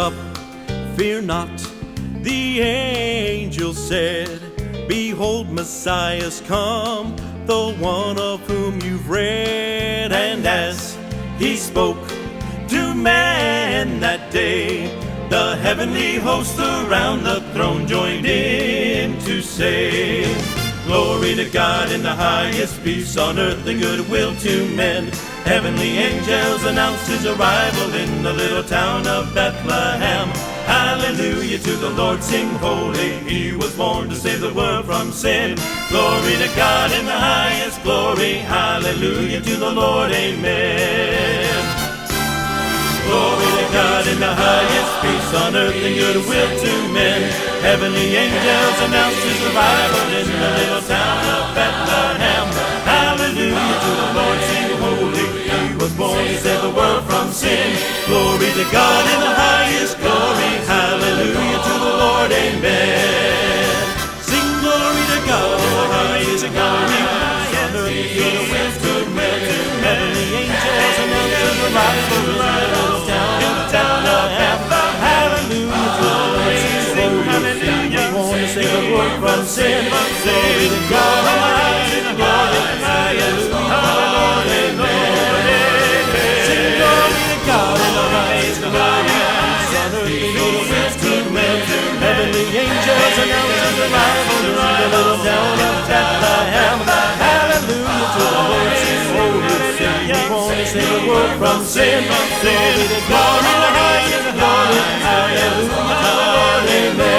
up, fear not. The angel said, behold, Messiah's come, the one of whom you've read. And as he spoke to man that day, the heavenly host around the throne joined in to say, glory to God in the highest, peace on earth and goodwill to men. Heavenly angels announced his arrival in the little town of Bethlehem. Hallelujah to the Lord, sing holy, he was born to save the world from sin. Glory to God in the highest, glory, hallelujah to the Lord, amen. Glory to God in the highest, peace on earth and goodwill to men. Heavenly angels announced his arrival in the little town of Bethlehem. Hallelujah to the Lord, sing holy, he was born to save the world from sin. Glory to God in the highest, glory, hallelujah to the Lord, amen. Sing glory to God in the highest, glory, on earth and goodwill to men. Heavenly angels announced his arrival in the little town of Bethlehem. Hallelujah to the Lord, sing holy, he was born to save the world from sin. Glory to God in the highest, glory, hallelujah to the Lord, amen. Sing glory to God in the highest, glory, on earth and goodwill to men. Heavenly angels announced his arrival in the little town of Bethlehem. Hallelujah to the Lord, sing holy, he was born to save the world from sin. Glory to God in the highest, glory, hallelujah to the Lord, amen.